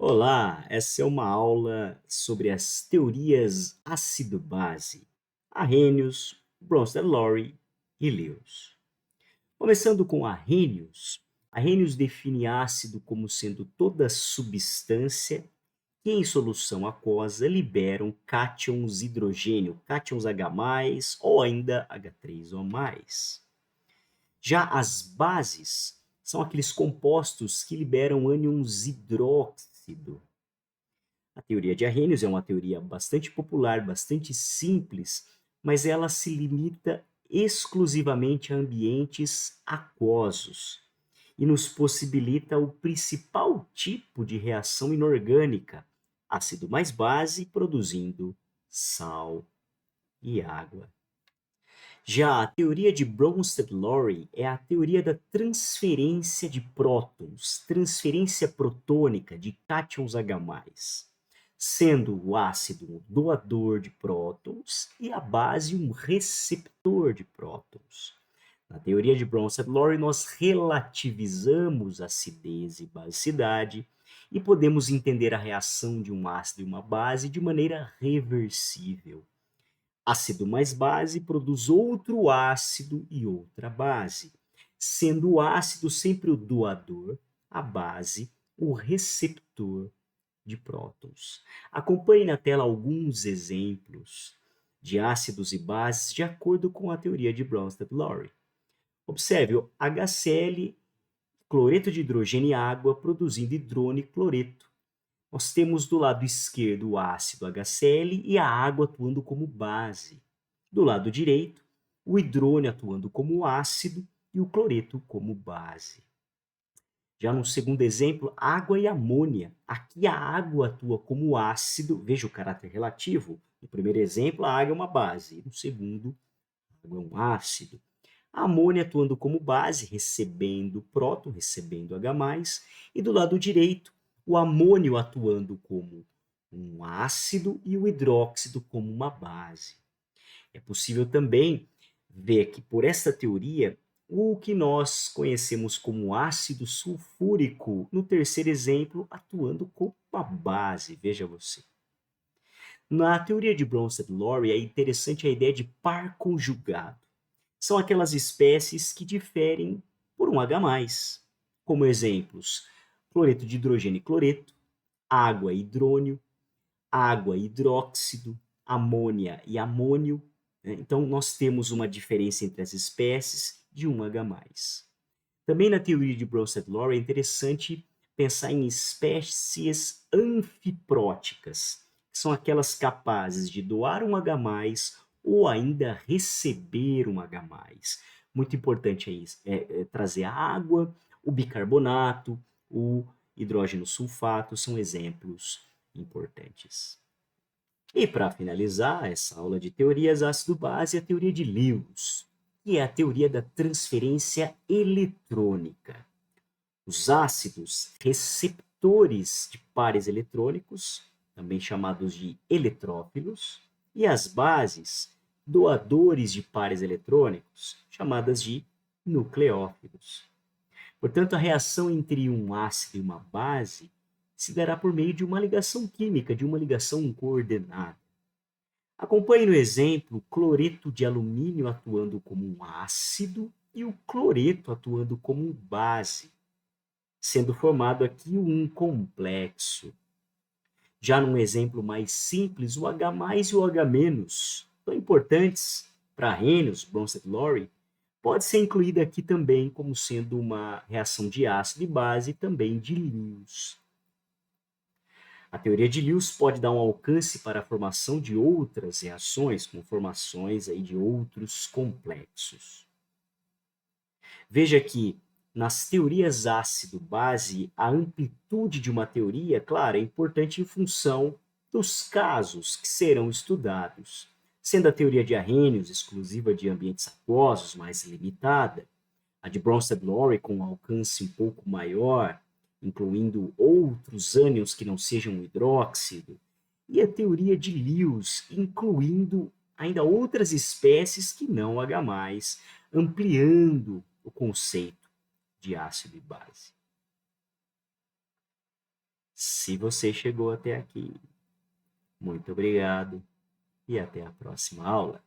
Olá, essa é uma aula sobre as teorias ácido-base, Arrhenius, Bronsted-Lowry e Lewis. Começando com Arrhenius define ácido como sendo toda substância que em solução aquosa liberam cátions hidrogênio, cátions H+, ou ainda H3O+. Já as bases são aqueles compostos que liberam ânions hidróxido. A teoria de Arrhenius é uma teoria bastante popular, bastante simples, mas ela se limita exclusivamente a ambientes aquosos e nos possibilita o principal tipo de reação inorgânica, ácido mais base produzindo sal e água. Já a teoria de Bronsted-Lowry é a teoria da transferência de prótons, transferência protônica de cátions H+, sendo o ácido um doador de prótons e a base um receptor de prótons. Na teoria de Bronsted-Lowry, nós relativizamos acidez e basicidade e podemos entender a reação de um ácido e uma base de maneira reversível. Ácido mais base produz outro ácido e outra base, sendo o ácido sempre o doador, a base o receptor de prótons. Acompanhe na tela alguns exemplos de ácidos e bases de acordo com a teoria de Bronsted-Lowry. Observe o HCl, cloreto de hidrogênio e água produzindo hidrônio e cloreto. Nós temos do lado esquerdo o ácido HCl e a água atuando como base. Do lado direito, o hidrônio atuando como ácido e o cloreto como base. Já no segundo exemplo, água e amônia. Aqui a água atua como ácido, veja o caráter relativo. No primeiro exemplo, a água é uma base, no segundo, a água é um ácido. A amônia atuando como base, recebendo próton, recebendo H+, e do lado direito, o amônio atuando como um ácido e o hidróxido como uma base. É possível também ver que, por esta teoria, o que nós conhecemos como ácido sulfúrico, no terceiro exemplo, atuando como uma base, veja você. Na teoria de Bronsted-Lowry, é interessante a ideia de par conjugado. São aquelas espécies que diferem por um H+, como exemplos, cloreto de hidrogênio e cloreto, água e hidrônio, água e hidróxido, amônia e amônio, né? Então, nós temos uma diferença entre as espécies de um H+. Também na teoria de Bronsted-Lowry é interessante pensar em espécies anfipróticas, que são aquelas capazes de doar um H+, ou ainda receber um H+. Muito importante é trazer a água, o bicarbonato, o hidrogênio sulfato, são exemplos importantes. E para finalizar essa aula de teorias ácido-base, a teoria de Lewis, que é a teoria da transferência eletrônica. Os ácidos receptores de pares eletrônicos, também chamados de eletrófilos, e as bases doadores de pares eletrônicos, chamadas de nucleófilos. Portanto, a reação entre um ácido e uma base se dará por meio de uma ligação química, de uma ligação coordenada. Acompanhe no exemplo o cloreto de alumínio atuando como um ácido e o cloreto atuando como base, sendo formado aqui um complexo. Já num exemplo mais simples, o H+ e o H-, tão importantes para Arrhenius, Bronsted-Lowry, pode ser incluída aqui também como sendo uma reação de ácido e base também de Lewis. A teoria de Lewis pode dar um alcance para a formação de outras reações, como formações aí de outros complexos. Veja que nas teorias ácido-base, a amplitude de uma teoria, claro, é importante em função dos casos que serão estudados. Sendo a teoria de Arrhenius exclusiva de ambientes aquosos, mais limitada, a de Bronsted-Lowry com um alcance um pouco maior, incluindo outros ânions que não sejam hidróxido, e a teoria de Lewis, incluindo ainda outras espécies que não H+, ampliando o conceito de ácido e base. Se você chegou até aqui, muito obrigado e até a próxima aula.